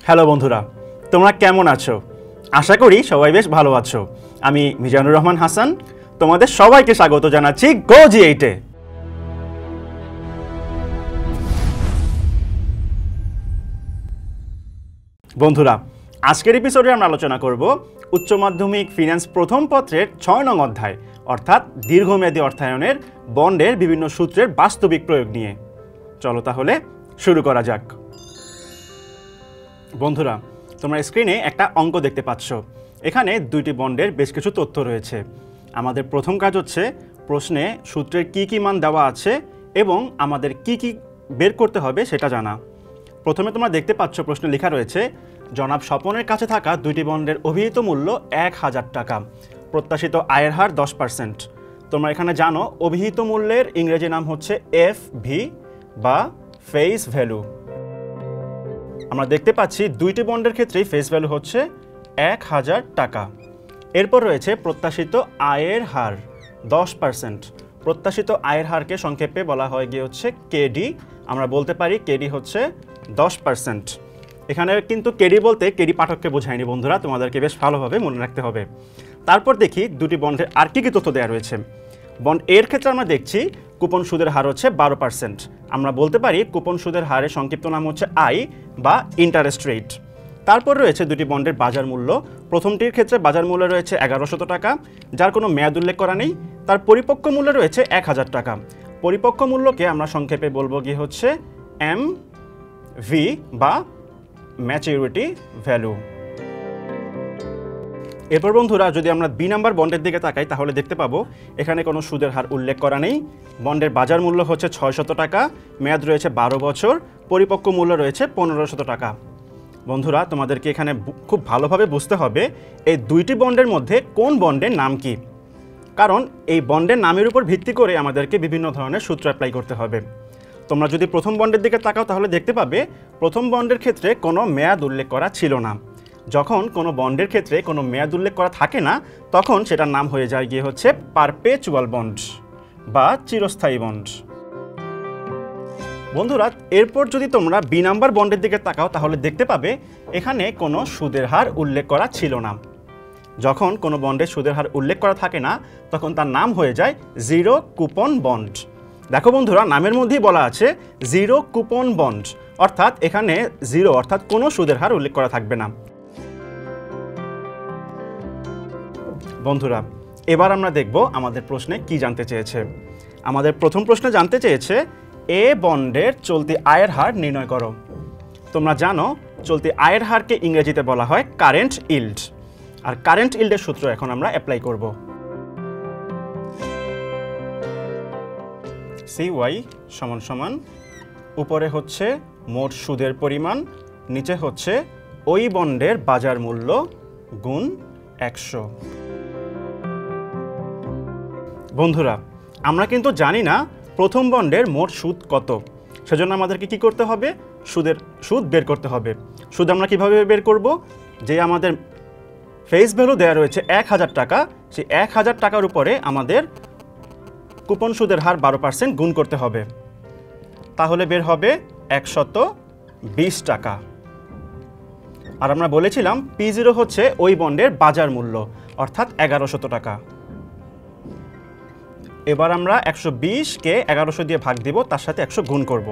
Hello বন্ধুরা, তোমরা কেমন আছো? আশা করি সবাই বেশ ভালো আছো। আমি মিজানুর রহমান হাসান, তোমাদের সবাইকে স্বাগত জানাচ্ছি গো জি8-এ। বন্ধুরা, আজকের এপিসোডে আমরা আলোচনা করব উচ্চ মাধ্যমিক ফিন্যান্স প্রথম পত্রের ৬ নং অধ্যায় অর্থাৎ দীর্ঘমেয়াদী অর্থায়নের বন্ডের বিভিন্ন সূত্রের বাস্তবিক প্রয়োগ নিয়ে। চলো তাহলে শুরু করা যাক। বন্ধুরা, তোমরা স্ক্রিনে একটা অঙ্ক দেখতে পাচ্ছ। এখানে দুইটি বন্ডের বেশ কিছু তথ্য রয়েছে। আমাদের প্রথম কাজ হচ্ছে প্রশ্নে সূত্রের কি কি মান দেওয়া আছে এবং আমাদের কি কি বের করতে হবে সেটা জানা। প্রথমে তোমরা দেখতে পাচ্ছ প্রশ্নে লেখা রয়েছে জনাব স্বপনের কাছে থাকা দুইটি বন্ডের অভিহিত মূল্য ১,০০০ টাকা, প্রত্যাশিত আয়ের হার 10%। তোমরা এখানে জানো অভিহিত মূল্যের ইংরেজি নাম হচ্ছে এফভি বা ফেস ভ্যালু। আমরা দেখতে পাচ্ছি দুইটি বন্ডের ক্ষেত্রেই ফেস ভ্যালু হচ্ছে ১,০০০ টাকা। এরপর রয়েছে প্রত্যাশিত আয়ের হার 10%। প্রত্যাশিত আয়ের হারকে সংক্ষেপে বলা হয় গিয়ে হচ্ছে কেডি। আমরা বলতে পারি কেডি হচ্ছে 10%। এখানে কিন্তু কেডি বলতে কেডি পাঠককে বোঝায়নি বন্ধুরা, তোমাদেরকে বেশ ভালোভাবে মনে রাখতে হবে। তারপর দেখি দুটি বন্ডের আর কি কি তথ্য দেওয়া রয়েছে। বন্ড এর ক্ষেত্রে আমরা দেখছি কুপন সুদের হার হচ্ছে 12%। আমরা বলতে পারি কুপন সুদের হারের সংক্ষিপ্ত নাম হচ্ছে আই বা ইন্টারেস্ট রেট। তারপর রয়েছে দুটি বন্ডের বাজার মূল্য। প্রথমটির ক্ষেত্রে বাজার মূল্য রয়েছে ১১০০ টাকা, যার কোনো মেয়াদ উল্লেখ করা নেই। তার পরিপক্ক মূল্য রয়েছে ১,০০০ টাকা। পরিপক্ক মূল্যকে আমরা সংক্ষেপে বলবো গিয়ে হচ্ছে এমভি বা ম্যাচুরিটি ভ্যালু। এরপর বন্ধুরা, যদি আমরা বি নাম্বার বন্ডের দিকে তাকাই তাহলে দেখতে পাবো এখানে কোনো সুদের হার উল্লেখ করা নেই। বন্ডের বাজার মূল্য হচ্ছে ৬০০ টাকা, মেয়াদ রয়েছে ১২ বছর, পরিপক্ক মূল্য রয়েছে ১৫০০ টাকা। বন্ধুরা, তোমাদেরকে এখানে খুব ভালোভাবে বুঝতে হবে এই দুইটি বন্ডের মধ্যে কোন বন্ডের নাম কি, কারণ এই বন্ডের নামের উপর ভিত্তি করে আমাদেরকে বিভিন্ন ধরনের সূত্র অ্যাপ্লাই করতে হবে। তোমরা যদি প্রথম বন্ডের দিকে তাকাও তাহলে দেখতে পাবে প্রথম বন্ডের ক্ষেত্রে কোনো মেয়াদ উল্লেখ করা ছিল না। যখন কোনো বন্ডের ক্ষেত্রে কোনো মেয়াদ উল্লেখ করা থাকে না তখন সেটার নাম হয়ে যায় গিয়ে হচ্ছে পারপেচুয়াল বন্ড বা চিরস্থায়ী বন্ড। বন্ধুরা, এরপর যদি তোমরা বি নাম্বার বন্ডের দিকে তাকাও তাহলে দেখতে পাবে এখানে কোনো সুদের হার উল্লেখ করা ছিল না। যখন কোনো বন্ডের সুদের হার উল্লেখ করা থাকে না তখন তার নাম হয়ে যায় জিরো কুপন বন্ড। দেখো বন্ধুরা, নামের মধ্যেই বলা আছে জিরো কুপন বন্ড, অর্থাৎ এখানে জিরো অর্থাৎ কোনো সুদের হার উল্লেখ করা থাকবে না। বন্ধুরা, এবার আমরা দেখব আমাদের প্রশ্নে কি জানতে চেয়েছে। আমাদের প্রথম প্রশ্নে জানতে চেয়েছে এ বন্ডের চলতি আয়ের হার নির্ণয় করো। তোমরা জানো চলতি আয়ের হারকে ইংরেজিতে বলা হয় কারেন্ট ইল্ড, আর কারেন্ট ইল্ডের সূত্র এখন আমরা অ্যাপ্লাই করব। CY সমান সমান উপরে হচ্ছে মোট সুদের পরিমাণ, নিচে হচ্ছে ওই বন্ডের বাজার মূল্য গুণ ১০০। বন্ধুরা, আমরা কিন্তু জানি না প্রথম বন্ডের মোট সুদ কত, সেজন্য আমাদেরকে কি করতে হবে, সুদ বের করতে হবে। সুদ আমরা কিভাবে বের করব, যে আমাদের ফেস ভ্যালু দেওয়া রয়েছে ১,০০০ টাকা, সেই ১,০০০ টাকার উপরে আমাদের কুপন সুদের হার ১২% গুণ করতে হবে, তাহলে বের হবে ১২০ টাকা। আর আমরা বলেছিলাম P0 হচ্ছে ওই বন্ডের বাজার মূল্য অর্থাৎ ১১০০ টাকা। এবার আমরা ১২০কে ১১০০ দিয়ে ভাগ দিব, তার সাথে ১০০ গুণ করব।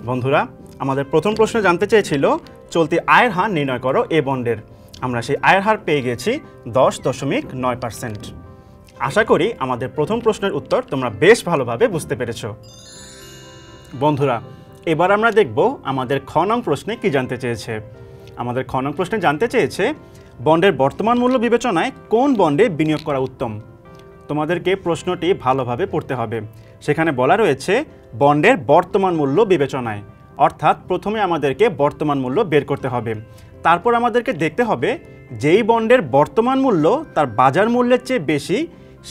বন্ধুরা, আমাদের প্রথম প্রশ্নে জানতে চেয়েছিল চলতি আয়ের হার নির্ণয় করো এ বন্ডের। আমরা সেই আয়ের হার পেয়ে গেছি 10.9%। আশা করি আমাদের প্রথম প্রশ্নের উত্তর তোমরা বেশ ভালোভাবে বুঝতে পেরেছ। বন্ধুরা, এবার আমরা দেখব আমাদের খ নং প্রশ্নে কি জানতে চেয়েছে। আমাদের খ নং প্রশ্নে জানতে চেয়েছে বন্ডের বর্তমান মূল্য বিবেচনায় কোন বন্ডে বিনিয়োগ করা উত্তম। তোমাদেরকে প্রশ্নটি ভালোভাবে পড়তে হবে। সেখানে বলা রয়েছে বন্ডের বর্তমান মূল্য বিবেচনায়, অর্থাৎ প্রথমে আমাদেরকে বর্তমান মূল্য বের করতে হবে। তারপর আমাদেরকে দেখতে হবে যেই বন্ডের বর্তমান মূল্য তার বাজার মূল্যের চেয়ে বেশি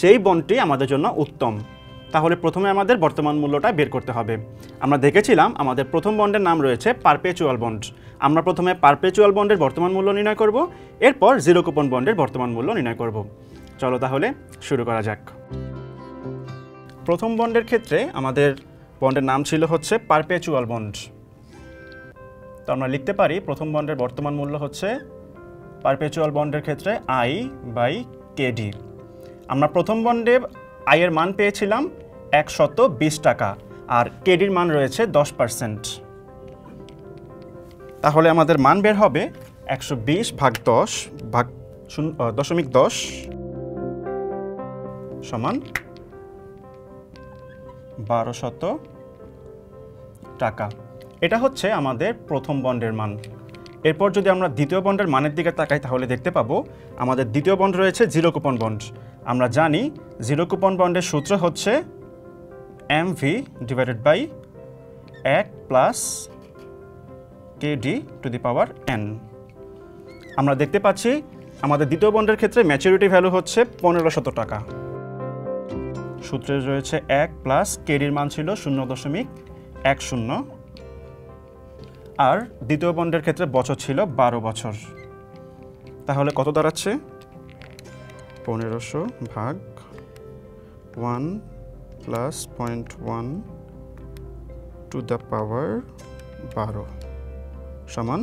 সেই বন্ডটি আমাদের জন্য উত্তম। তাহলে প্রথমে আমাদের বর্তমান মূল্যটা বের করতে হবে। আমরা দেখেছিলাম আমাদের প্রথম বন্ডের নাম রয়েছে পারপেচুয়াল বন্ড। আমরা প্রথমে পারপেচুয়াল বন্ডের বর্তমান মূল্য নির্ণয় করব, এরপর জিরো কুপন বন্ডের বর্তমান মূল্য নির্ণয় করব। চলো তাহলে শুরু করা যাক। প্রথম বন্ডের ক্ষেত্রে আমাদের বন্ডের নাম ছিল হচ্ছে পারপেচুয়াল বন্ড। তো আমরা লিখতে পারি প্রথম বন্ডের বর্তমান মূল্য হচ্ছে পারপেচুয়াল বন্ডের ক্ষেত্রে I/KD। আমরা প্রথম বন্ডে I এর মান পেয়েছিলাম 120 টাকা, আর কেডির মান রয়েছে 10%। তাহলে আমাদের মান বের হবে 120 ভাগ 10 ভাগ 0.10 সমান 1200 টাকা। এটা হচ্ছে আমাদের প্রথম বন্ডের মান। এরপর যদি আমরা দ্বিতীয় বন্ডের মানের দিকে তাকাই তাহলে দেখতে পাবো আমাদের দ্বিতীয় বন্ড রয়েছে জিরো কুপন বন্ড। আমরা জানি জিরো কুপন বন্ডের সূত্র হচ্ছে MV divided by 1 plus KD to the power N। আমরা দেখতে পাচ্ছি আমাদের দ্বিতীয় বন্ডের ক্ষেত্রে ম্যাচুরিটি ভ্যালু হচ্ছে 1500 টাকা। সূত্রে রয়েছে 1 প্লাস KDর মান ছিল 0.10, আর দ্বিতীয় বন্ডের ক্ষেত্রে বছর ছিল 12 বছর। তাহলে কত দাঁড়াচ্ছে? 1500 ভাগ 1 প্লাস 0.1 টু দ্য পাওয়ার 12 সমান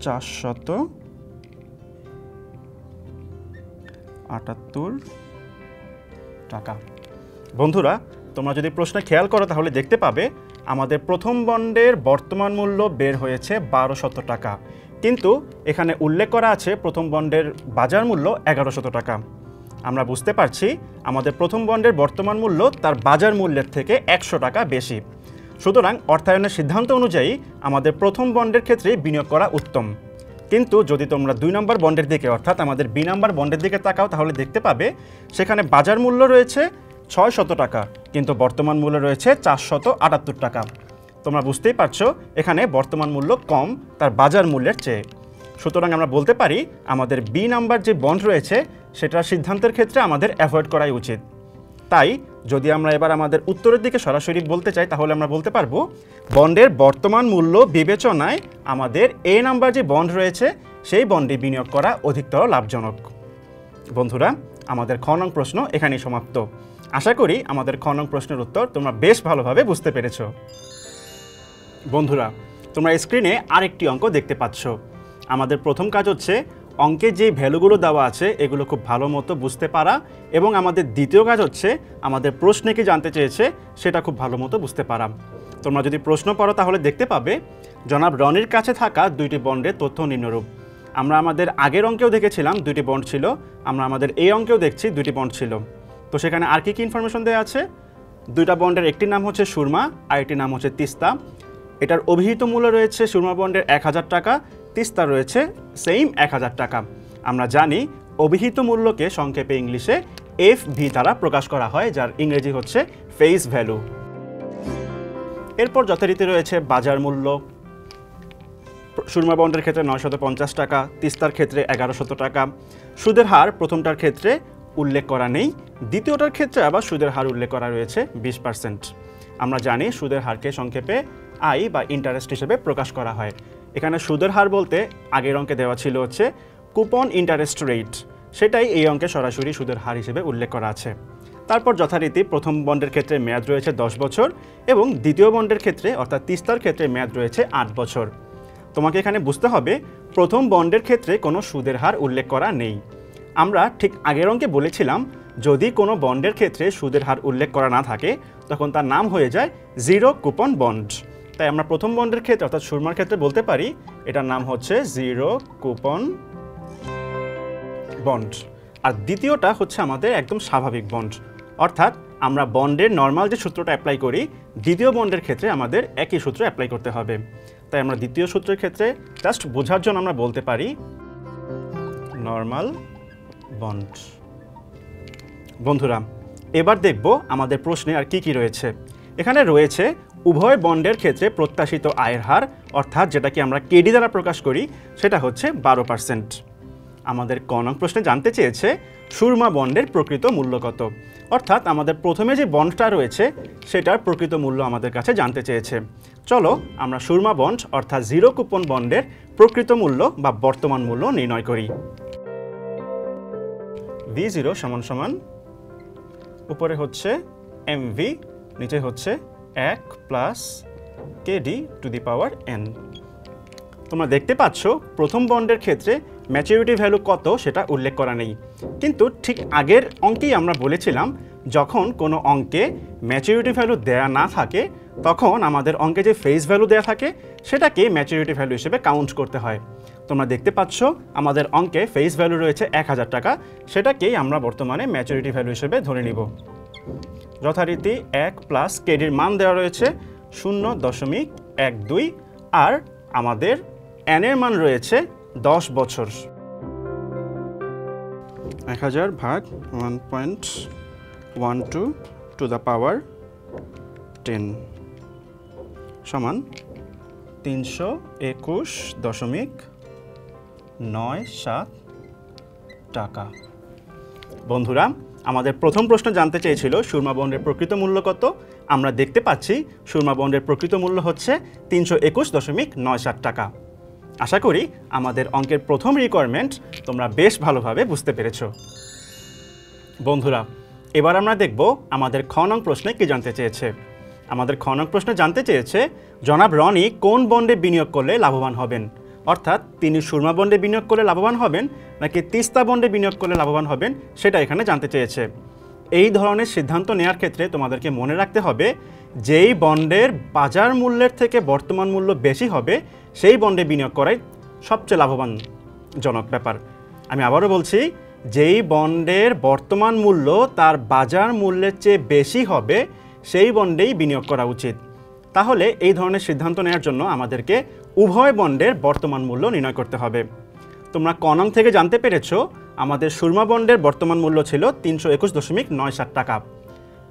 478 টাকা। বন্ধুরা, তোমরা যদি প্রশ্নে খেয়াল করো তাহলে দেখতে পাবে আমাদের প্রথম বন্ডের বর্তমান মূল্য বের হয়েছে 1200 টাকা, কিন্তু এখানে উল্লেখ করা আছে প্রথম বন্ডের বাজার মূল্য 1100 টাকা। আমরা বুঝতে পারছি আমাদের প্রথম বন্ডের বর্তমান মূল্য তার বাজার মূল্যের থেকে 100 টাকা বেশি। সুতরাং অর্থায়নের সিদ্ধান্ত অনুযায়ী আমাদের প্রথম বন্ডের ক্ষেত্রে বিনিয়োগ করা উত্তম। কিন্তু যদি তোমরা 2 নম্বর বন্ডের দিকে অর্থাৎ আমাদের B নাম্বার বন্ডের দিকে তাকাও তাহলে দেখতে পাবে সেখানে বাজার মূল্য রয়েছে 600 টাকা, কিন্তু বর্তমান মূল্য রয়েছে 478 টাকা। তোমরা বুঝতেই পারছো এখানে বর্তমান মূল্য কম তার বাজার মূল্যের চেয়ে। সুতরাং আমরা বলতে পারি আমাদের B নাম্বার যে বন্ড রয়েছে সেটার সিদ্ধান্তের ক্ষেত্রে আমাদের অ্যাভয়েড করাই উচিত। তাই যদি আমরা এবার আমাদের উত্তরের দিকে সরাসরি বলতে চাই তাহলে আমরা বলতে পারবো বন্ডের বর্তমান মূল্য বিবেচনায় আমাদের A নাম্বার যে বন্ড রয়েছে সেই বন্ডে বিনিয়োগ করা অধিকতর লাভজনক। বন্ধুরা, আমাদের খ নং প্রশ্ন এখানেই সমাপ্ত। আশা করি আমাদের খ নং প্রশ্নের উত্তর তোমরা বেশ ভালোভাবে বুঝতে পেরেছো। বন্ধুরা, তোমরা স্ক্রিনে আরেকটি অঙ্ক দেখতে পাচ্ছ। আমাদের প্রথম কাজ হচ্ছে অঙ্কে যে ভ্যালুগুলো দেওয়া আছে এগুলো খুব ভালো মতো বুঝতে পারা, এবং আমাদের দ্বিতীয় কাজ হচ্ছে আমাদের প্রশ্নে কি জানতে চেয়েছে সেটা খুব ভালো মতো বুঝতে পারা। তোমরা যদি প্রশ্ন পড়ো তাহলে দেখতে পাবে জনাব রনির কাছে থাকা 2টি বন্ডের তথ্য নিম্নরূপ। আমরা আমাদের আগের অঙ্কেও দেখেছিলাম 2টি বন্ড ছিল, আমরা আমাদের এই অঙ্কেও দেখছি 2টি বন্ড ছিল। তো সেখানে আর কি ইনফরমেশন দেওয়া আছে? 2টা বন্ডের একটি নাম হচ্ছে সুরমা আর একটি নাম হচ্ছে তিস্তা। এটার অভিহিত মূল্য রয়েছে সুরমা বন্ডের 1000 টাকা, তিস্তা রয়েছে সেম 1000 টাকা। আমরা জানি অভিহিত মূল্যকে সংক্ষেপে ইংলিশে FV দ্বারা প্রকাশ করা হয়, যার ইংরেজি হচ্ছে ফেস ভ্যালু। এরপর যথারীতি রয়েছে বাজার মূল্য। সুরমা বন্ডের ক্ষেত্রে 950 টাকা, তিস্তার ক্ষেত্রে 1100 টাকা। সুদের হার প্রথমটার ক্ষেত্রে উল্লেখ করা নেই, দ্বিতীয়টার ক্ষেত্রে আবার সুদের হার উল্লেখ করা রয়েছে 20%। আমরা জানি সুদের হারকে সংক্ষেপে I বা ইন্টারেস্ট হিসেবে প্রকাশ করা হয়। এখানে সুদের হার বলতে আগের অঙ্কে দেওয়া ছিল হচ্ছে কুপন ইন্টারেস্ট রেট, সেটাই এই অঙ্কে সরাসরি সুদের হার হিসেবে উল্লেখ করা আছে। তারপর যথারীতি প্রথম বন্ডের ক্ষেত্রে মেয়াদ রয়েছে 10 বছর এবং দ্বিতীয় বন্ডের ক্ষেত্রে অর্থাৎ তিস্তার ক্ষেত্রে মেয়াদ রয়েছে 8 বছর। তোমাকে এখানে বুঝতে হবে প্রথম বন্ডের ক্ষেত্রে কোনো সুদের হার উল্লেখ করা নেই। আমরা ঠিক আগের অঙ্কে বলেছিলাম যদি কোনো বন্ডের ক্ষেত্রে সুদের হার উল্লেখ করা না থাকে তখন তার নাম হয়ে যায় জিরো কুপন বন্ড। তাই আমরা প্রথম বন্ডের ক্ষেত্রে অর্থাৎ সুরমার ক্ষেত্রে বলতে পারি এটার নাম হচ্ছে জিরো কুপন বন্ড। আর দ্বিতীয়টা হচ্ছে আমাদের একদম স্বাভাবিক বন্ড, অর্থাৎ আমরা বন্ডের নর্মাল যে সূত্রটা অ্যাপ্লাই করি দ্বিতীয় বন্ডের ক্ষেত্রে আমাদের একই সূত্র অ্যাপ্লাই করতে হবে। তাই আমরা দ্বিতীয় সূত্রের ক্ষেত্রে জাস্ট বোঝার জন্য আমরা বলতে পারি নর্মাল বন্ড। বন্ধুরা, এবার দেখব আমাদের প্রশ্নে আর কি রয়েছে। এখানে রয়েছে উভয় বন্ডের ক্ষেত্রে প্রত্যাশিত আয়ের হার, অর্থাৎ যেটাকে আমরা কেডি দ্বারা প্রকাশ করি সেটা হচ্ছে 12%। আমাদের ক নং প্রশ্নে জানতে চেয়েছে সুরমা বন্ডের প্রকৃত মূল্য কত, অর্থাৎ আমাদের প্রথমে যে বন্ডটা রয়েছে সেটার প্রকৃত মূল্য আমাদের কাছে জানতে চেয়েছে। চলো আমরা সুরমা বন্ড অর্থাৎ জিরো কুপন বন্ডের প্রকৃত মূল্য বা বর্তমান মূল্য নির্ণয় করি। V0 সমান সমান উপরে হচ্ছে এমভি, নিচে হচ্ছে 1 plus KD to the power N. তোমরা দেখতে পাচ্ছ প্রথম বন্ডের ক্ষেত্রে ম্যাচুরিটি ভ্যালু কত সেটা উল্লেখ করা নেই, কিন্তু ঠিক আগের অঙ্কেই আমরা বলেছিলাম যখন কোনো অঙ্কে ম্যাচুরিটি ভ্যালু দেয়া না থাকে তখন আমাদের অঙ্কে যে ফেস ভ্যালু দেয়া থাকে সেটাকে ম্যাচুরিটি ভ্যালু হিসেবে কাউন্ট করতে হয়। তোমরা দেখতে পাচ্ছ আমাদের অঙ্কে ফেস ভ্যালু রয়েছে 1000 টাকা, সেটাকেই আমরা বর্তমানে ম্যাচুরিটি ভ্যালু হিসেবে ধরে নিব। যথারীতি 1 প্লাস কেডির মান দেওয়া রয়েছে 0.12, আর আমাদের এনের মান রয়েছে 10 বছর। 1000 ভাগ 1.12 টু দ্য পাওয়ার 10 সমান 321.97 টাকা। বন্ধুরা, আমাদের প্রথম প্রশ্ন জানতে চেয়েছিল সুরমা বন্ডের প্রকৃত মূল্য কত। আমরা দেখতে পাচ্ছি সুরমা বন্ডের প্রকৃত মূল্য হচ্ছে 321.97 টাকা। আশা করি আমাদের অঙ্কের প্রথম রিকোয়ারমেন্ট তোমরা বেশ ভালোভাবে বুঝতে পেরেছো। বন্ধুরা, এবার আমরা দেখব আমাদের খ নং প্রশ্নে কি জানতে চেয়েছে। আমাদের খ নং প্রশ্নে জানতে চেয়েছে জনাব রনি কোন বন্ডে বিনিয়োগ করলে লাভবান হবেন, অর্থাৎ তিনি সুরমা বন্ডে বিনিয়োগ করলে লাভবান হবেন নাকি তিস্তা বন্ডে বিনিয়োগ করলে লাভবান হবেন সেটা এখানে জানতে চেয়েছে। এই ধরনের সিদ্ধান্ত নেওয়ার ক্ষেত্রে তোমাদেরকে মনে রাখতে হবে যেই বন্ডের বাজার মূল্যের থেকে বর্তমান মূল্য বেশি হবে সেই বন্ডে বিনিয়োগ করাই সবচেয়ে লাভবানজনক ব্যাপার। আমি আবারও বলছি, যেই বন্ডের বর্তমান মূল্য তার বাজার মূল্যের চেয়ে বেশি হবে সেই বন্ডেই বিনিয়োগ করা উচিত। তাহলে এই ধরনের সিদ্ধান্ত নেওয়ার জন্য আমাদেরকে উভয় বন্ডের বর্তমান মূল্য নির্ণয় করতে হবে। তোমরা ক নং থেকে জানতে পেরেছো আমাদের সুরমা বন্ডের বর্তমান মূল্য ছিল 321.97 টাকা,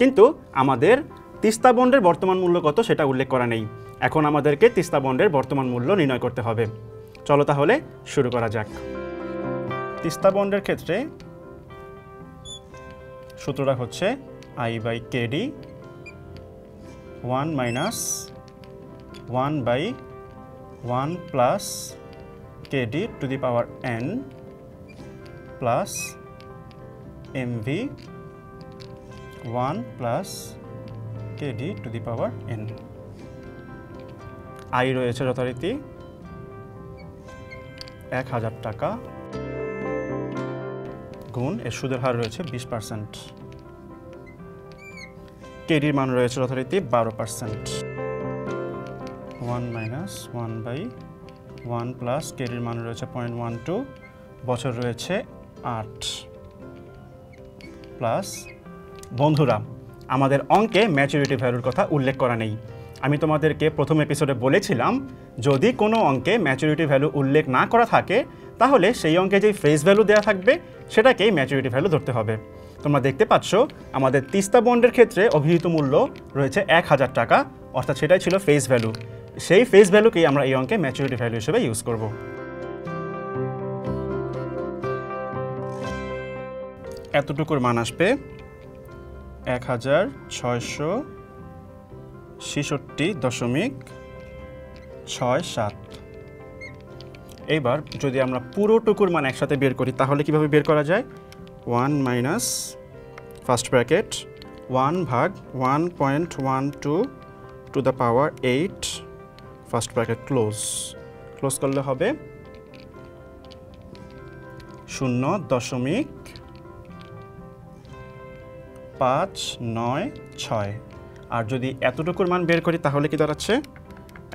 কিন্তু আমাদের তিস্তা বন্ডের বর্তমান মূল্য কত সেটা উল্লেখ করা নেই। এখন আমাদেরকে তিস্তা বন্ডের বর্তমান মূল্য নির্ণয় করতে হবে। চলো তাহলে শুরু করা যাক। তিস্তা বন্ডের ক্ষেত্রে সূত্রটা হচ্ছে I/KD 1 minus 1/1 plus KD to the power n plus MV 1 plus KD to the power n। I রয়েছে যথারীতি 1000 টাকা গুণ এর সুদের হার রয়েছে 20%। কেডির মান রয়েছে যথারীতি 12%। 1 মাইনাস 1/1 প্লাস কেডির মান রয়েছে 0.12, বছর রয়েছে 8 প্লাস। বন্ধুরা, আমাদের অঙ্কে ম্যাচুরিটি ভ্যালুর কথা উল্লেখ করা নেই। আমি তোমাদেরকে প্রথম এপিসোডে বলেছিলাম যদি কোনো অঙ্কে ম্যাচুরিটি ভ্যালু উল্লেখ না করা থাকে তাহলে সেই অঙ্কে যে ফেস ভ্যালু দেওয়া থাকবে সেটাকেই ম্যাচুরিটি ভ্যালু ধরতে হবে। তোমরা দেখতে পাচ্ছ আমাদের তিস্তা বন্ডের ক্ষেত্রে অভিহিত মূল্য রয়েছে 1000 টাকা, অর্থাৎ সেটাই ছিল ফেস ভ্যালু। সেই ফেস ভ্যালুকেই আমরা এই অঙ্কে ম্যাচুরিটি ভ্যালু হিসেবে ইউজ করব। এতটুকুর মান আসবে 1666.67। এইবার যদি আমরা পুরোটুকুর মান একসাথে বের করি তাহলে কিভাবে বের করা যায়? 1 মাইনাস ফার্স্ট ব্র্যাকেট 1 ভাগ 1.12 to the power 8 first bracket close করলে হবে 0.596। আর যদি এতটুকুর মান বের করি তাহলে কি দাঁড়াচ্ছে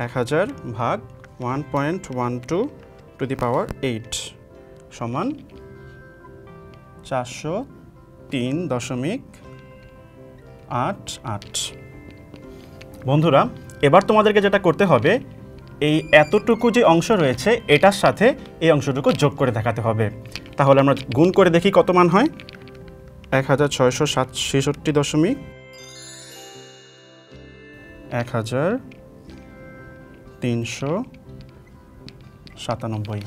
1000 ভাগ 1.12 টু দি পাওয়ার 8 সমান 403.88। বন্ধুরা, এবার তোমাদেরকে যেটা করতে হবে এই এতটুকু যে অংশ রয়েছে এটার সাথে এই অংশটুকু যোগ করে দেখাতে হবে। তাহলে আমরা গুণ করে দেখি কত মান হয়। 1666.1397।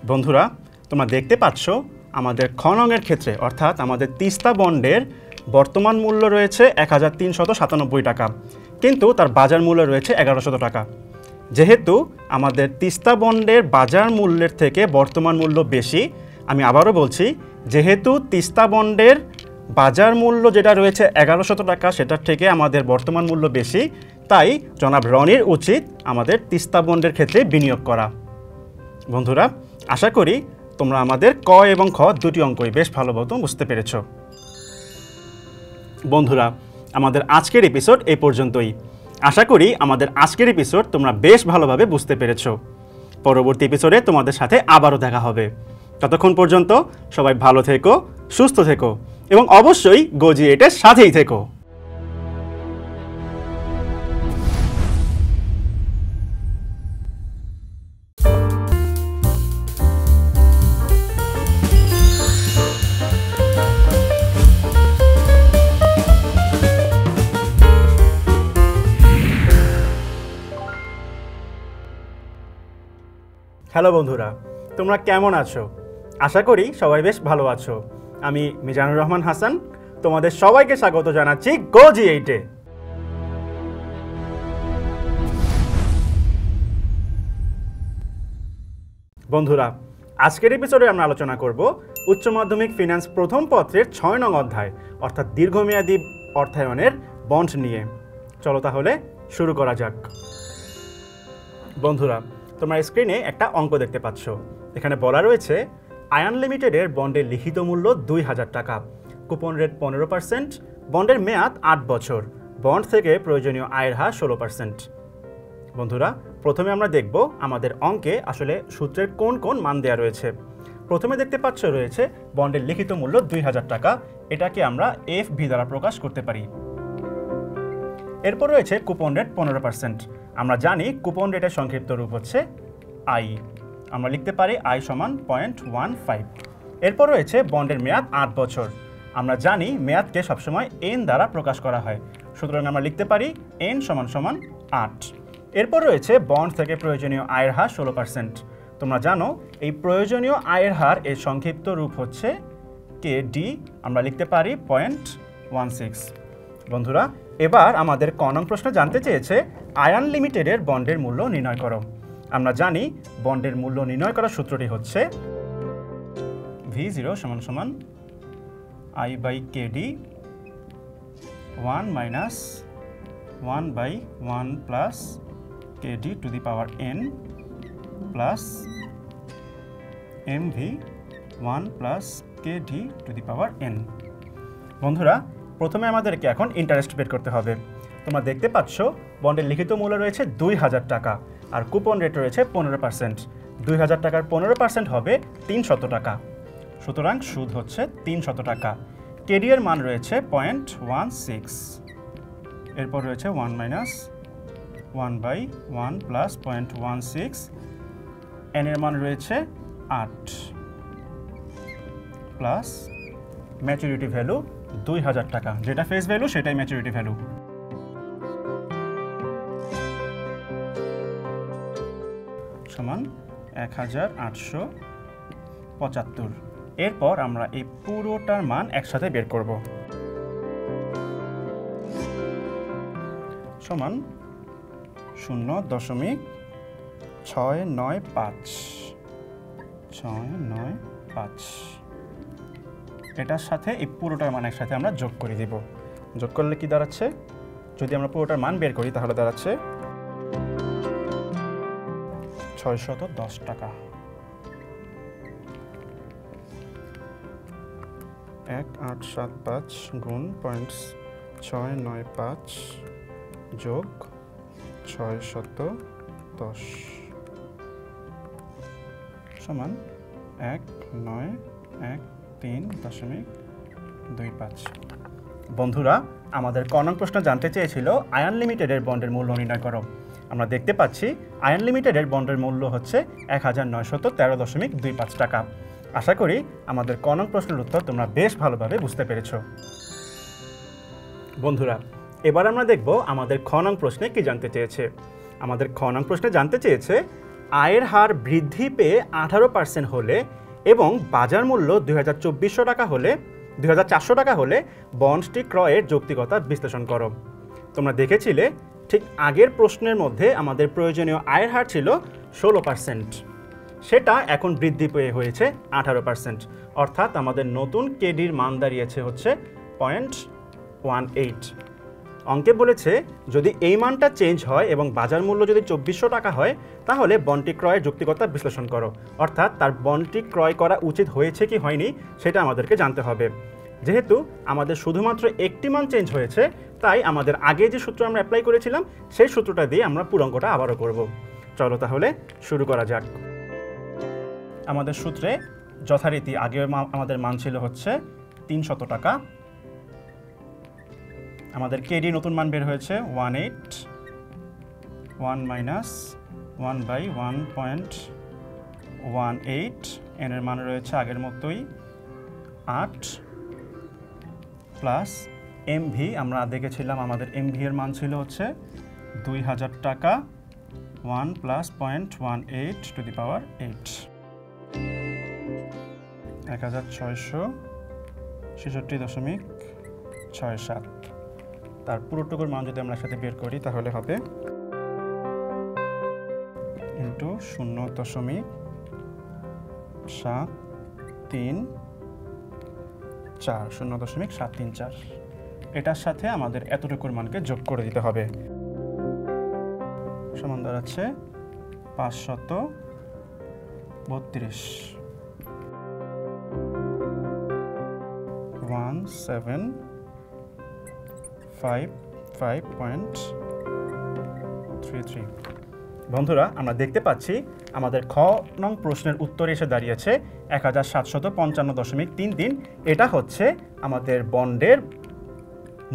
বন্ধুরা, তোমরা দেখতে পাচ্ছ আমাদের খ নংয়ের ক্ষেত্রে অর্থাৎ আমাদের তিস্তা বন্ডের বর্তমান মূল্য রয়েছে 1397 টাকা, কিন্তু তার বাজার মূল্য রয়েছে 1100 টাকা। যেহেতু আমাদের তিস্তা বন্ডের বাজার মূল্যের থেকে বর্তমান মূল্য বেশি, আমি আবারও বলছি, যেহেতু তিস্তা বন্ডের বাজার মূল্য যেটা রয়েছে 1100 টাকা সেটার থেকে আমাদের বর্তমান মূল্য বেশি, তাই জনাব রনির উচিত আমাদের তিস্তা বন্ডের ক্ষেত্রে বিনিয়োগ করা। বন্ধুরা, আশা করি তোমরা আমাদের ক এবং খ দুটি অঙ্কই বেশ ভালো মতো বুঝতে পেরেছ। বন্ধুরা, আমাদের আজকের এপিসোড এই পর্যন্তই। আশা করি আমাদের আজকের এপিসোড তোমরা বেশ ভালোভাবে বুঝতে পেরেছ। পরবর্তী এপিসোডে তোমাদের সাথে আবারও দেখা হবে। ততক্ষণ পর্যন্ত সবাই ভালো থেকো, সুস্থ থেকো এবং অবশ্যই গো-জি8-এর সাথেই থেকো। হ্যালো বন্ধুরা, তোমরা কেমন আছো? আশা করি সবাই বেশ ভালো আছো। আমি মিজানুর রহমান হাসান, তোমাদের সবাইকে স্বাগত জানাচ্ছি গো-জি8-এ। বন্ধুরা, আজকের এপিসোডে আমরা আলোচনা করব উচ্চ মাধ্যমিক ফিন্যান্স প্রথম পত্রের 6 নং অধ্যায় অর্থাৎ দীর্ঘমেয়াদী অর্থায়নের বন্ড নিয়ে। চলো তাহলে শুরু করা যাক। বন্ধুরা, তোমরা স্ক্রিনে একটা অঙ্ক দেখতে পাচ্ছ। এখানে বলা রয়েছে আয়ান লিমিটেডের বন্ডের লিখিত মূল্য 2000 টাকা, কুপন রেট 15%, বন্ডের মেয়াদ 8 বছর, বন্ড থেকে প্রয়োজনীয় আয়ের হার 16%। বন্ধুরা, প্রথমে আমরা দেখব আমাদের অঙ্কে আসলে সূত্রের কোন কোন মান দেওয়া রয়েছে। প্রথমে দেখতে পাচ্ছ রয়েছে বন্ডের লিখিত মূল্য 2000 টাকা, এটাকে আমরা FV দ্বারা প্রকাশ করতে পারি। এরপর রয়েছে কুপন রেট 15%। আমরা জানি কুপন রেটের সংক্ষিপ্ত রূপ হচ্ছে আই। আমরা লিখতে পারি আই সমান 0.15। এরপর রয়েছে বন্ডের মেয়াদ 8 বছর। আমরা জানি মেয়াদকে সবসময় এন দ্বারা প্রকাশ করা হয়, সুতরাং আমরা লিখতে পারি এন সমান সমান 8। এরপর রয়েছে বন্ড থেকে প্রয়োজনীয় আয়ের হার 16%। তোমরা জানো এই প্রয়োজনীয় আয়ের হার এর সংক্ষিপ্ত রূপ হচ্ছে কেডি। আমরা লিখতে পারি 0.16। বন্ধুরা, এবার আমাদের ক নং প্রশ্ন জানতে চেয়েছে আয়ান লিমিটেডের বন্ডের মূল্য নির্ণয় করো। আমরা জানি বন্ডের মূল্য নির্ণয় করার সূত্রটি হচ্ছে V0 সমান সমান I by KD 1 minus 1 by 1 plus KD to the power n plus MV 1 plus KD to the power n। বন্ধুরা, প্রথমে আমাদেরকে এখন ইন্টারেস্ট বের করতে হবে। তোমরা দেখতে পাচ্ছ বন্ডের লিখিত মূল্য রয়েছে 2000 টাকা আর কুপন রেট রয়েছে 15%। 2000 টাকার 15% হবে 300 টাকা, সুতরাং সুদ হচ্ছে 300 টাকা। কেডি এর মান রয়েছে 0.16। এরপর রয়েছে 1 মাইনাস 1 বাই 1 প্লাস 0.16, এন এর মান রয়েছে 8 প্লাস ম্যাচুরিটি ভ্যালু 2000 টাকা, যেটা ফেস ভ্যালু সেটাই ম্যাচুরিটি ভ্যালু। সমান 1875। এরপর আমরা এই পুরোটার মান একসাথে বের করব। সমান 0.695। এটার সাথে এই পুরোটার মান একসাথে আমরা যোগ করে দিব। যোগ করলে কি দাঁড়াচ্ছে? যদি আমরা পুরোটার মান বের করি তাহলে দাঁড়াচ্ছে 610 টাকা। 1875 গুণ 0.695 যোগ 610 সমান 1913.25। বন্ধুরা, আমাদের ক নং প্রশ্ন জানতে চেয়েছিল আয়ান লিমিটেডের বন্ডের মূল্য নির্ণয় করো। আমরা দেখতে পাচ্ছি আয়ান লিমিটেডের বন্ডের মূল্য হচ্ছে 1913.25 টাকা। আশা করি আমাদের ক নং প্রশ্নের উত্তর তোমরা বেশ ভালোভাবে বুঝতে পেরেছ। বন্ধুরা, এবার আমরা দেখব আমাদের খ নং প্রশ্নে কি জানতে চেয়েছে। আমাদের খ নং প্রশ্নে জানতে চেয়েছে আয়ের হার বৃদ্ধি পেয়ে 18% হলে এবং বাজার মূল্য 2400 টাকা হলে 2400 টাকা হলে বন্ডটি ক্রয়ের যৌক্তিকতা বিশ্লেষণ করো। তোমরা দেখেছিলে ঠিক আগের প্রশ্নের মধ্যে আমাদের প্রয়োজনীয় আয়ের হার ছিল 16%, সেটা এখন বৃদ্ধি পেয়ে হয়েছে 18%। অর্থাৎ আমাদের নতুন কেডির মান দাঁড়িয়েছে হচ্ছে 0.18। অঙ্কে বলেছে যদি এই মানটা চেঞ্জ হয় এবং বাজার মূল্য যদি 2400 টাকা হয় তাহলে বন্ডটি ক্রয়ের যৌক্তিকতা বিশ্লেষণ করো। অর্থাৎ তার বন্ডটি ক্রয় করা উচিত হয়েছে কি হয়নি সেটা আমাদেরকে জানতে হবে। যেহেতু আমাদের শুধুমাত্র একটি মান চেঞ্জ হয়েছে, তাই আমাদের আগে যে সূত্র আমরা অ্যাপ্লাই করেছিলাম সেই সূত্রটা দিয়ে আমরা পুরো অঙ্কটা আবারও করব। চলো তাহলে শুরু করা যাক। আমাদের সূত্রে যথারীতি আগে আমাদের মান ছিল হচ্ছে 300 টাকা। আমাদের কেডি নতুন মান বের হয়েছে 181 মাইনাস 1/1.18। এনের মান রয়েছে আগের মতোই 8 প্লাস এমভি। আমরা দেখেছিলাম আমাদের এমভি এর মান ছিল হচ্ছে 2000 টাকা। 1 প্লাস 0.18 টু দি পাওয়ার 8, 1666.67। তার পুরোটুকুর মান যদি আমরা একসাথে বের করি তাহলে হবে ইন্টু 0.734। এটার সাথে আমাদের এতটুকুর মানকে যোগ করে দিতে হবে। সমান দাঁড়াচ্ছে 532। 1755.33। বন্ধুরা, আমরা দেখতে পাচ্ছি আমাদের খ নং প্রশ্নের উত্তরে এসে দাঁড়িয়েছে 1755.33। এটা হচ্ছে আমাদের বন্ডের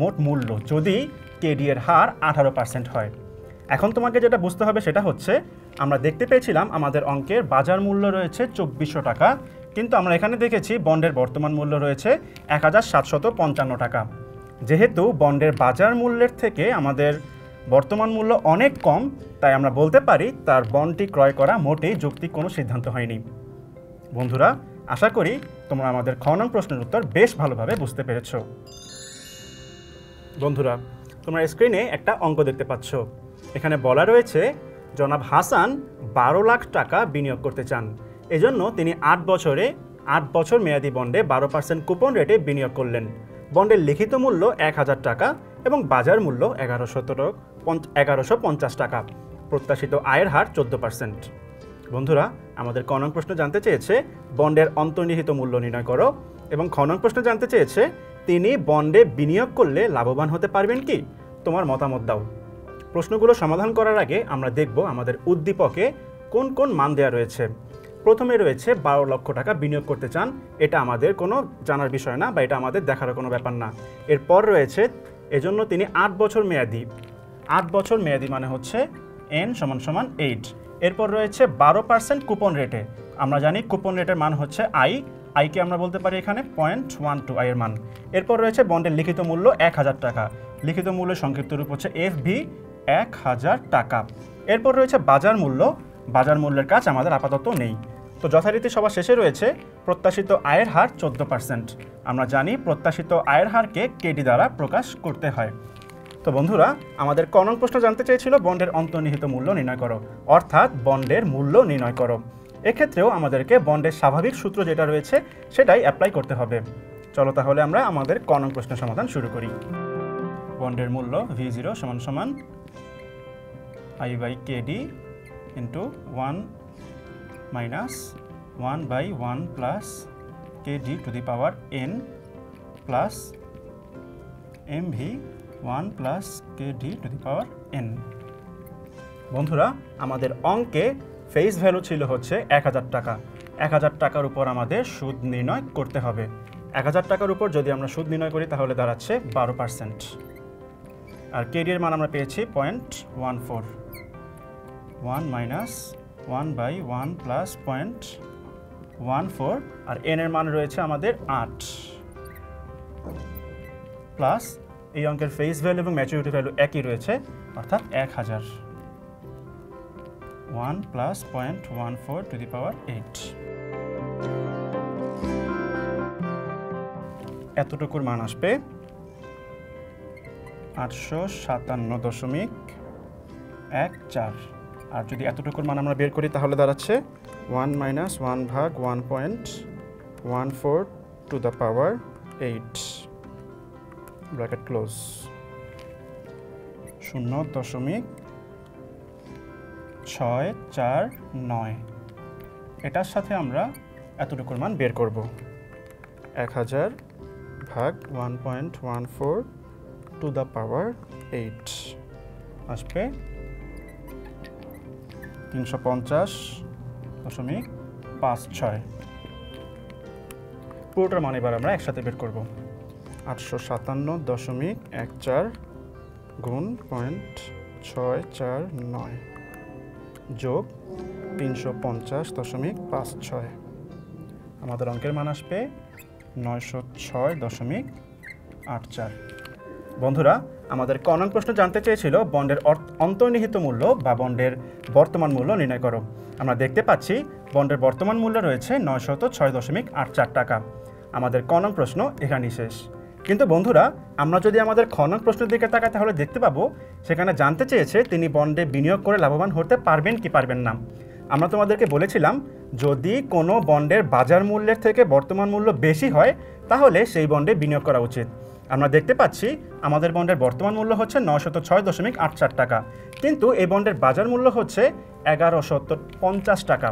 মোট মূল্য যদি কেডি এর হার 18% হয়। এখন তোমাকে যেটা বুঝতে হবে সেটা হচ্ছে আমরা দেখতে পেয়েছিলাম আমাদের অঙ্কের বাজার মূল্য রয়েছে 2400 টাকা, কিন্তু আমরা এখানে দেখেছি বন্ডের বর্তমান মূল্য রয়েছে 1755 টাকা। যেহেতু বন্ডের বাজার মূল্যের থেকে আমাদের বর্তমান মূল্য অনেক কম, তাই আমরা বলতে পারি তার বন্ডটি ক্রয় করা মোটেই যৌক্তিক কোনো সিদ্ধান্ত হয়নি। বন্ধুরা, আশা করি তোমরা আমাদের খ নং প্রশ্নের উত্তর বেশ ভালোভাবে বুঝতে পেরেছ। বন্ধুরা, তোমরা স্ক্রিনে একটা অঙ্ক দেখতে পাচ্ছ। এখানে বলা রয়েছে জনাব হাসান 12 লাখ টাকা বিনিয়োগ করতে চান। এজন্য তিনি 8 বছর মেয়াদি বন্ডে 12% কুপন রেটে বিনিয়োগ করলেন। বন্ডের লিখিত মূল্য 1000 টাকা এবং বাজার মূল্য 1150 টাকা। প্রত্যাশিত আয়ের হার 14%। বন্ধুরা, আমাদের ক নং প্রশ্ন জানতে চেয়েছে বন্ডের অন্তর্নিহিত মূল্য নির্ণয় করো, এবং খ নং প্রশ্ন জানতে চেয়েছে তিনি বন্ডে বিনিয়োগ করলে লাভবান হতে পারবেন কি? তোমার মতামত দাও। প্রশ্নগুলো সমাধান করার আগে আমরা দেখব আমাদের উদ্দীপকে কোন কোন মান দেওয়া রয়েছে। প্রথমে রয়েছে 12 লক্ষ টাকা বিনিয়োগ করতে চান। এটা আমাদের কোনো জানার বিষয় না বা এটা আমাদের দেখার কোনো ব্যাপার না। এরপর রয়েছে এজন্য তিনি 8 বছর মেয়াদি। 8 বছর মেয়াদি মানে হচ্ছে n = 8। এরপর রয়েছে 12% কুপন রেটে। আমরা জানি কুপন রেটের মান হচ্ছে আইকে আমরা বলতে পারি এখানে 0.12 আই এর মান। এরপর রয়েছে বন্ডের লিখিত মূল্য 1000 টাকা। লিখিত মূল্যের সংক্ষিপ্ত রূপ হচ্ছে এফভি, 1000 টাকা। এরপর রয়েছে বাজার মূল্য। বাজার মূল্যের কাজ আমাদের আপাতত নেই। তো যথারীতি সবার শেষে রয়েছে প্রত্যাশিত আয়ের হার 14%। আমরা জানি প্রত্যাশিত আয়ের হারকে কেডি দ্বারা প্রকাশ করতে হয়। তো বন্ধুরা, আমাদের ক নং প্রশ্ন জানতে চেয়েছিল বন্ডের অন্তর্নিহিত মূল্য নির্ণয় করো, অর্থাৎ বন্ডের মূল্য নির্ণয় করো। এক্ষেত্রেও আমাদেরকে বন্ডের স্বাভাবিক সূত্র যেটা রয়েছে সেটাই অ্যাপ্লাই করতে হবে। চলো তাহলে আমরা আমাদের ক নং প্রশ্নের সমাধান শুরু করি। বন্ডের মূল্য V0 = I/KD into 1 minus 1/1 plus KD to the power n plus MV 1 plus KD to the power n। বন্ধুরা, আমাদের অঙ্কে ফেস ভ্যালু ছিল হচ্ছে 1000 টাকা। 1000 টাকার উপর আমাদের সুদ নির্ণয় করতে হবে। 1000 টাকার উপর যদি আমরা সুদ নির্ণয় করি তাহলে দাঁড়াচ্ছে 12%। আর কেডি এর মান আমরা পেয়েছি 0.14। 1 মাইনাস 1/1 প্লাস 0.14, আর n এর মান রয়েছে আমাদের 8 প্লাস এই অঙ্কের ফেস ভ্যালু এবং ম্যাচুরিটি ভ্যালু একই রয়েছে, অর্থাৎ 1000। 1 প্লাস 0.14 টু দি পাওয়ার 8। এতটুকুর মান আসবে 857.14। আর যদি এতটুকুর মান আমরা বের করি তাহলে দাঁড়াচ্ছে 1 - 1/1.14 1/4 to the power 8 bracket close 0.649 এটার সাথে আমরা এতটুকুর মান বের করব 1000 ভাগ 1.14 to the power 8 আসবে 350.56 পুরোটার মান এবার আমরা একসাথে বের করব 857.14 গুণ 0.649 যোগ 350.56 আমাদের অঙ্কের মান আসবে 906.84 বন্ধুরা আমাদের ক নং প্রশ্ন জানতে চেয়েছিল বন্ডের অন্তর্নিহিত মূল্য বা বন্ডের বর্তমান মূল্য নির্ণয় করো আমরা দেখতে পাচ্ছি বন্ডের বর্তমান মূল্য রয়েছে 906.84 টাকা আমাদের ক নং প্রশ্ন এখানেই শেষ কিন্তু বন্ধুরা আমরা যদি আমাদের খ নং প্রশ্নের দিকে তাকাই তাহলে দেখতে পাবো সেখানে জানতে চেয়েছে তিনি বন্ডে বিনিয়োগ করে লাভবান হতে পারবেন কি পারবেন না আমরা তোমাদেরকে বলেছিলাম যদি কোনো বন্ডের বাজার মূল্যের থেকে বর্তমান মূল্য বেশি হয় তাহলে সেই বন্ডে বিনিয়োগ করা উচিত আমরা দেখতে পাচ্ছি আমাদের বন্ডের বর্তমান মূল্য হচ্ছে 906.84 টাকা কিন্তু এই বন্ডের বাজার মূল্য হচ্ছে 1150 টাকা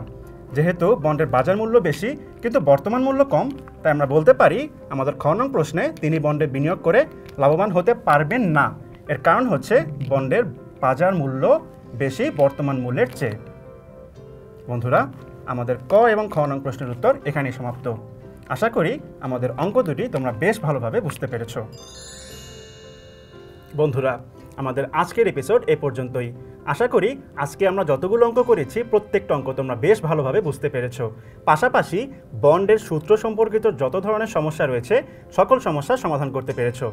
যেহেতু বন্ডের বাজার মূল্য বেশি কিন্তু বর্তমান মূল্য কম তাই আমরা বলতে পারি আমাদের খ নং প্রশ্নে তিনি বন্ডে বিনিয়োগ করে লাভবান হতে পারবেন না এর কারণ হচ্ছে বন্ডের বাজার মূল্য বেশি বর্তমান মূল্যের চেয়ে বন্ধুরা আমাদের ক এবং খ নং প্রশ্নের উত্তর এখানেই সমাপ্ত আশা করি আমাদের অঙ্ক দুটি তোমরা বেশ ভালোভাবে বুঝতে পেরেছো বন্ধুরা আমাদের আজকের এপিসোড এ পর্যন্তই আশা করি আজকে আমরা যতগুলো অঙ্ক করেছি প্রত্যেকটা অঙ্ক তোমরা বেশ ভালোভাবে বুঝতে পেরেছো পাশাপাশি বন্ডের সূত্র সম্পর্কিত যত ধরনের সমস্যা রয়েছে সকল সমস্যার সমাধান করতে পেরেছো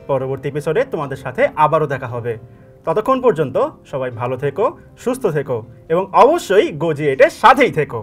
পরবর্তী এপিসোডে তোমাদের সাথে আবারও দেখা হবে ততক্ষণ পর্যন্ত সবাই ভালো থেকো সুস্থ থেকো এবং অবশ্যই গো জি8-এর সাথেই থেকো